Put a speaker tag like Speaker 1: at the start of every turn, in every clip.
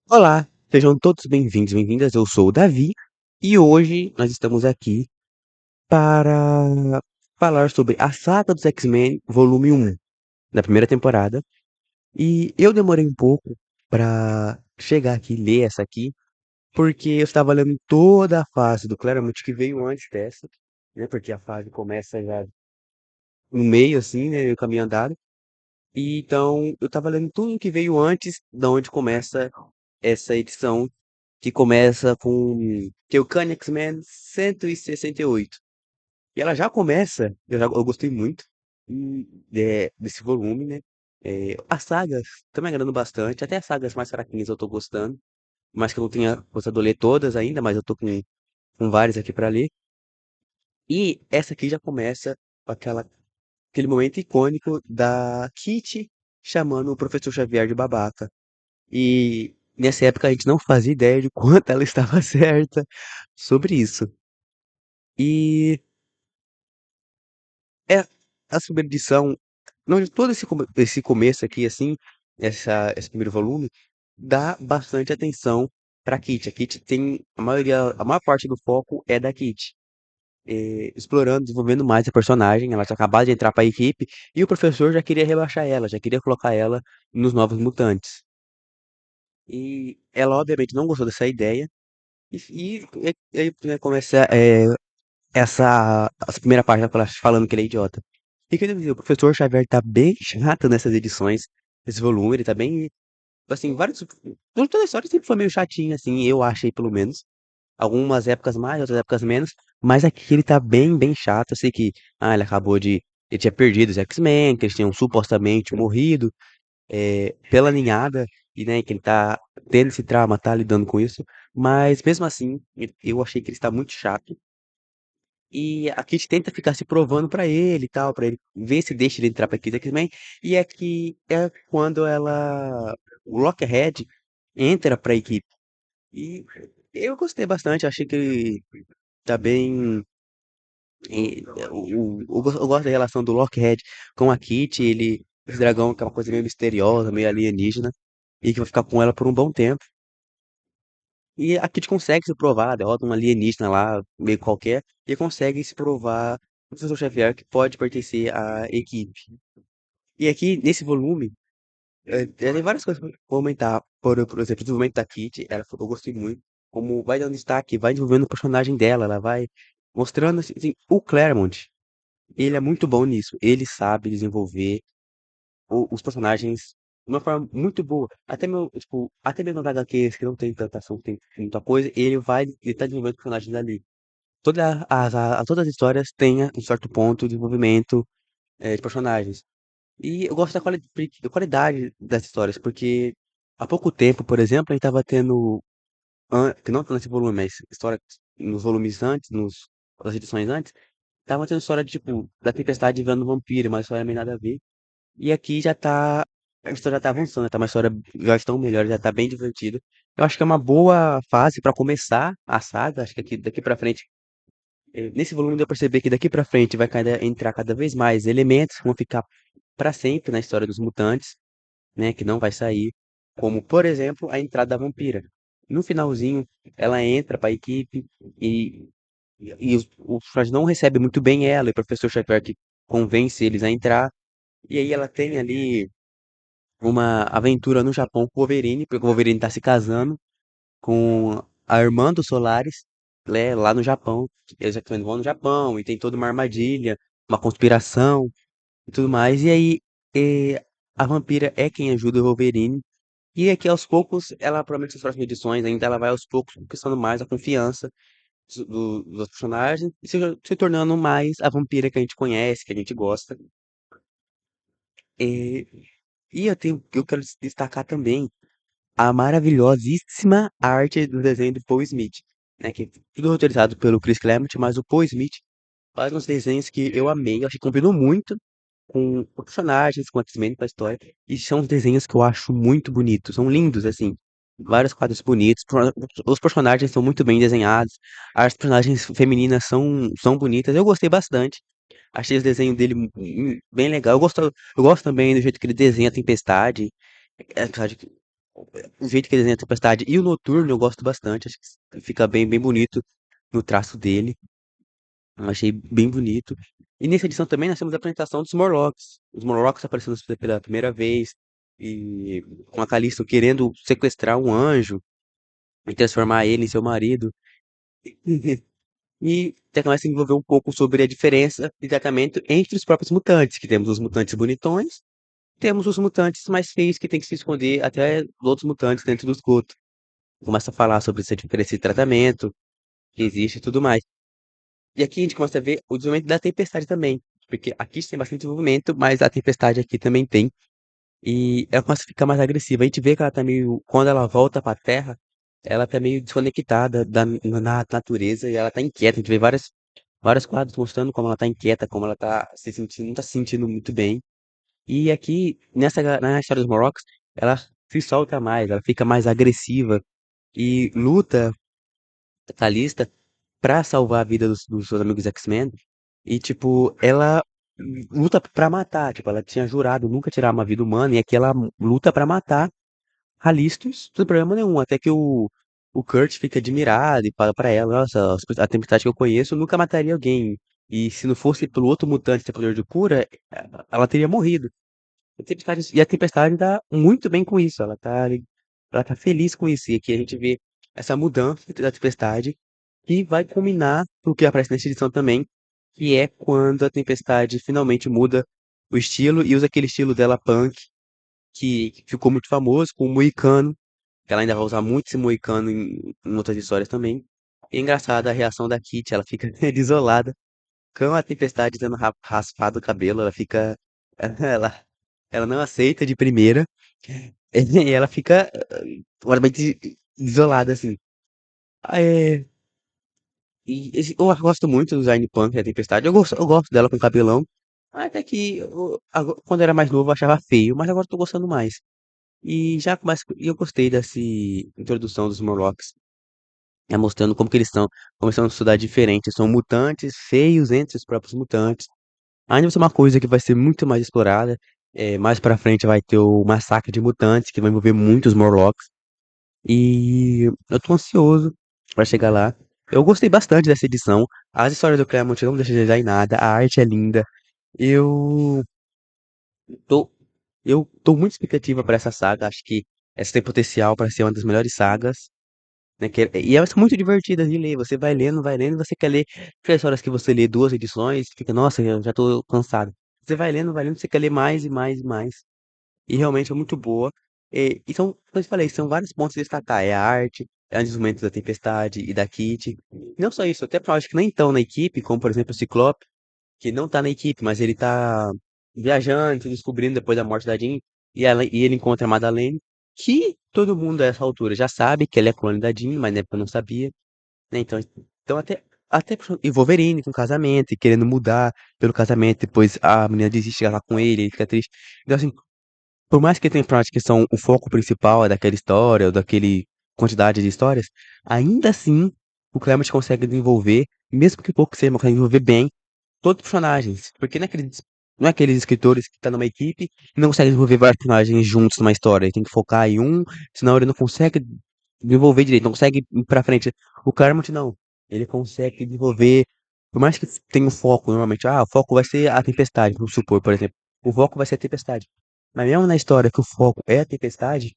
Speaker 1: Olá, sejam todos bem-vindos, bem-vindas. Eu sou o Davi e hoje nós estamos aqui para falar sobre a saga dos X-Men, volume 1, da primeira temporada. E eu demorei um pouco para chegar aqui e ler essa aqui, porque eu estava lendo toda a fase do Claremont que veio antes dessa, né? Porque a fase começa já no meio, assim, né? O caminho andado. E então eu estava lendo tudo que veio antes da onde começa essa edição que começa com Teucane X-Men 168. E ela já começa, eu gostei muito desse volume, né? As sagas estão me agradando bastante, até as sagas mais fraquinhas eu tô gostando, mas que eu não tenha gostado de ler todas ainda, mas eu tô com várias aqui para ler. E essa aqui já começa com aquele momento icônico da Kitty chamando o professor Xavier de babaca. E nessa época a gente não fazia ideia de quanto ela estava certa sobre isso. E é a primeira edição, não, todo esse começo aqui, assim, esse primeiro volume, dá bastante atenção pra Kitty. A Kitty tem a maior parte do foco é da Kitty. Explorando, desenvolvendo mais a personagem, ela tinha acabado de entrar para a equipe e o professor já queria rebaixar ela, já queria colocar ela nos Novos Mutantes. E ela obviamente não gostou dessa ideia e aí, né, começa essa primeira página falando que ele é idiota. E que eu devo dizer, o professor Xavier tá bem chato nessas edições, nesse volume, ele tá bem, assim, vários, toda a história sempre foi meio chatinha, assim, eu achei pelo menos. Algumas épocas mais, outras épocas menos, mas aqui ele tá bem chato. Eu sei que, ele acabou de, ele tinha perdido os X-Men, que eles tinham supostamente morrido, pela ninhada, e né, que ele tá tendo esse trauma, tá lidando com isso, mas mesmo assim, eu achei que ele está muito chato. E a Kitty tenta ficar se provando pra ele e tal, pra ele ver se deixa ele entrar pra equipe X-Men. E aqui é quando o Lockheed entra pra equipe. E eu gostei bastante, achei que ele tá bem. Eu gosto da relação do Lockheed com a Kitty, esse dragão que é uma coisa meio misteriosa, meio alienígena, e que vai ficar com ela por um bom tempo. E a Kitty consegue se provar, derrota um alienígena lá, meio qualquer, e consegue se provar o professor Xavier que pode pertencer à equipe. E aqui, nesse volume, tem várias coisas pra comentar. Por exemplo, o desenvolvimento da Kitty, eu gostei muito. Como vai dando destaque, vai desenvolvendo o personagem dela, ela vai mostrando, assim, o Claremont, ele é muito bom nisso. Ele sabe desenvolver os personagens de uma forma muito boa. Até mesmo na HQs que não tem tanta ação, tem muita coisa, ele tá desenvolvendo personagens ali. Todas as histórias têm um certo ponto de desenvolvimento de personagens. E eu gosto da qualidade das histórias, porque há pouco tempo, por exemplo, a gente tava tendo, que não nesse volume, mas história nos volumes antes, nas edições antes, tava tendo história de, tipo, da Tempestade vendo um vampiro, mas história meio nada a ver. E aqui a história já tá avançando, tá uma história já estão melhor, já tá bem divertido. Eu acho que é uma boa fase pra começar a saga, acho que daqui para frente, nesse volume deu pra perceber que daqui pra frente entrar cada vez mais elementos que vão ficar pra sempre na história dos mutantes, né, que não vai sair, como por exemplo, a entrada da vampira. No finalzinho, ela entra pra equipe e os personagens não recebem muito bem ela, e o professor Xavier que convence eles a entrar. E aí ela tem ali uma aventura no Japão com o Wolverine, porque o Wolverine tá se casando com a irmã do Solaris, né, lá no Japão. Eles já vão no Japão e tem toda uma armadilha, uma conspiração e tudo mais. E aí a vampira é quem ajuda o Wolverine. E aqui aos poucos, ela provavelmente nas próximas edições ainda ela vai aos poucos conquistando mais a confiança dos personagens e se tornando mais a vampira que a gente conhece, que a gente gosta. E, eu quero destacar também a maravilhosíssima arte do desenho do Paul Smith, né, que é tudo roteirizado pelo Chris Claremont, mas o Paul Smith faz uns desenhos que eu amei, eu acho que combinou muito com os personagens, com o X-Men, com a história, e são uns desenhos que eu acho muito bonitos, são lindos, assim, vários quadros bonitos, os personagens são muito bem desenhados, as personagens femininas são bonitas, eu gostei bastante, achei os desenhos dele bem legal, eu gosto também do jeito que ele desenha a Tempestade, O jeito que ele desenha a Tempestade e o Noturno eu gosto bastante. Acho que fica bem bonito no traço dele. Eu achei bem bonito. E nessa edição também nós temos a apresentação dos Morlocks. Os Morlocks aparecendo pela primeira vez. E com a Callisto querendo sequestrar um anjo e transformar ele em seu marido. E até começa a envolver um pouco sobre a diferença de tratamento entre os próprios mutantes, que temos os mutantes bonitões, temos os mutantes mais feios que tem que se esconder até dos outros mutantes dentro do esgoto. Começa a falar sobre essa diferença de tratamento que existe e tudo mais. E aqui a gente começa a ver o desenvolvimento da tempestade também, porque aqui tem bastante desenvolvimento, mas a tempestade aqui também tem. E ela começa a ficar mais agressiva. A gente vê que ela tá meio. Quando ela volta pra Terra, ela tá meio desconectada na natureza e ela tá inquieta. A gente vê vários quadros mostrando como ela tá inquieta, como ela tá se sentindo, não tá se sentindo muito bem. E aqui, na história dos Morlocks, ela se solta mais, ela fica mais agressiva e luta Calista pra salvar a vida dos seus amigos X-Men. E, tipo, ela luta pra matar. Tipo, ela tinha jurado nunca tirar uma vida humana. E aqui ela luta pra matar Halistos sem problema nenhum. Até que o Kurt fica admirado e fala pra ela: Nossa, a tempestade que eu conheço nunca mataria alguém. E se não fosse pelo outro mutante ter poder de cura, ela teria morrido. E a Tempestade tá muito bem com isso. Ela tá feliz com isso. E aqui a gente vê essa mudança da Tempestade que vai culminar no que aparece nessa edição também, que é quando a Tempestade finalmente muda o estilo e usa aquele estilo dela punk, que ficou muito famoso, com o Moicano. Ela ainda vai usar muito esse Moicano em outras histórias também. E é engraçada a reação da Kitty, ela fica desolada. Com a Tempestade tendo raspado o cabelo, ela fica. Ela, ela não aceita de primeira. E ela fica completamente isolada, assim. É, eu gosto muito do design punk da Tempestade. Eu gosto dela com cabelão. Até que quando eu era mais novo eu achava feio, mas agora eu tô gostando mais. E eu gostei dessa introdução dos Morlocks, mostrando como que eles são, começando a estudar diferente. São mutantes feios entre os próprios mutantes. Ainda vai ser uma coisa que vai ser muito mais explorada. Mais pra frente vai ter o massacre de mutantes, que vai envolver muitos Morlocks. E eu tô ansioso pra chegar lá. Eu gostei bastante dessa edição. As histórias do Claremont não deixam de desejar em nada. A arte é linda. Eu tô, eu tô muito expectativa para essa saga. Acho que essa tem potencial para ser uma das melhores sagas. Né, e elas são muito divertidas de ler. Você vai lendo, você quer ler. Aquelas horas que você lê duas edições, fica, nossa, eu já tô cansado. Você vai lendo, você quer ler mais e mais e mais. E realmente é muito boa. E são, como eu falei, são vários pontos a destacar. É a arte, é o desenvolvimento da Tempestade e da Kitty. Não só isso, até acho que nem estão na equipe, como por exemplo o Ciclope, que não tá na equipe, mas ele tá viajando, se descobrindo depois da morte da Jean, e ele encontra a Madeleine, que todo mundo a essa altura já sabe que ela é clone da Jean, mas na época não sabia, né? Então e Wolverine com casamento, e querendo mudar pelo casamento, depois a menina desiste de casar com ele fica triste. Então, assim, por mais que tenha prática que são o foco principal é daquela história, ou daquele quantidade de histórias, ainda assim o Claremont consegue desenvolver, mesmo que pouco seja, mas consegue desenvolver bem todos os personagens. Porque não é aqueles escritores que estão numa equipe e não conseguem desenvolver vários personagens juntos numa história. Ele tem que focar em um, senão ele não consegue desenvolver direito, não consegue ir pra frente. O Claremont não. Ele consegue desenvolver, por mais que tenha um foco, normalmente, o foco vai ser a tempestade, vamos supor, por exemplo. O foco vai ser a tempestade. Mas mesmo na história que o foco é a tempestade,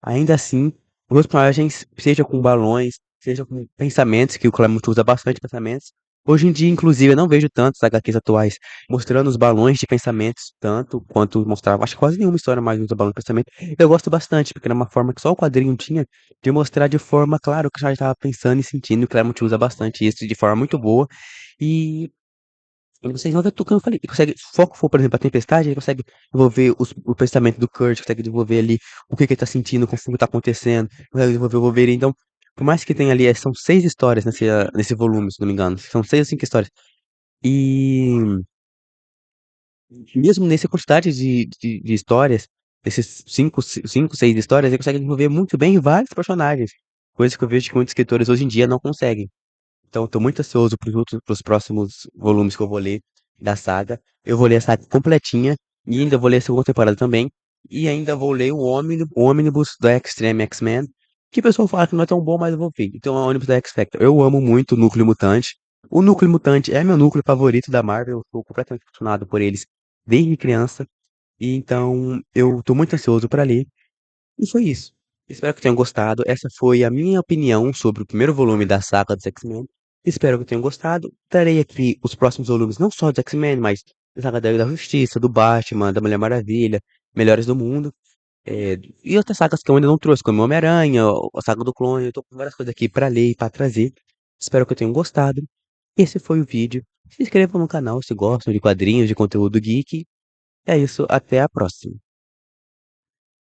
Speaker 1: ainda assim, os personagens, seja com balões, seja com pensamentos, que o Claremont usa bastante pensamentos. Hoje em dia, inclusive, eu não vejo tantos HQs atuais mostrando os balões de pensamentos, tanto quanto mostrava. Acho que quase nenhuma história mais usa balão de pensamento. Eu gosto bastante, porque era uma forma que só o quadrinho tinha de mostrar de forma, claro, o que já estava pensando e sentindo. O Claremont usa bastante isso de forma muito boa. E vocês vão ver tudo que eu falei. Ele consegue, se o foco for, por exemplo, a tempestade, ele consegue envolver o pensamento do Kurt, consegue desenvolver ali o que ele tá sentindo, como o que tá acontecendo, consegue desenvolver o Wolverine. Então, por mais que tenha ali, são 6 histórias nesse volume, se não me engano. São 6 ou 5 histórias. E mesmo nessa quantidade de histórias, esses 5, 6 histórias, ele consegue desenvolver muito bem vários personagens. Coisa que eu vejo que muitos escritores hoje em dia não conseguem. Então, estou muito ansioso para os próximos volumes que eu vou ler da saga. Eu vou ler a saga completinha e ainda vou ler a segunda temporada também. E ainda vou ler o Omnibus da Extreme X-Men, que o pessoal fala que não é tão bom, mas eu vou ver. Então é o Omnibus da X-Factor. Eu amo muito o Núcleo Mutante. O Núcleo Mutante é meu núcleo favorito da Marvel. Eu sou completamente apaixonado por eles desde criança. E então eu tô muito ansioso para ler. E foi isso. Espero que tenham gostado. Essa foi a minha opinião sobre o primeiro volume da saga dos X-Men. Espero que tenham gostado. Darei aqui os próximos volumes, não só dos X-Men, mas da saga da Justiça, do Batman, da Mulher Maravilha, Melhores do Mundo. E outras sagas que eu ainda não trouxe, como Homem-Aranha, a saga do Clone. Eu tô com várias coisas aqui pra ler e pra trazer. Espero que tenham gostado. Esse foi o vídeo. Se inscrevam no canal se gostam de quadrinhos, de conteúdo geek. É isso, até a próxima.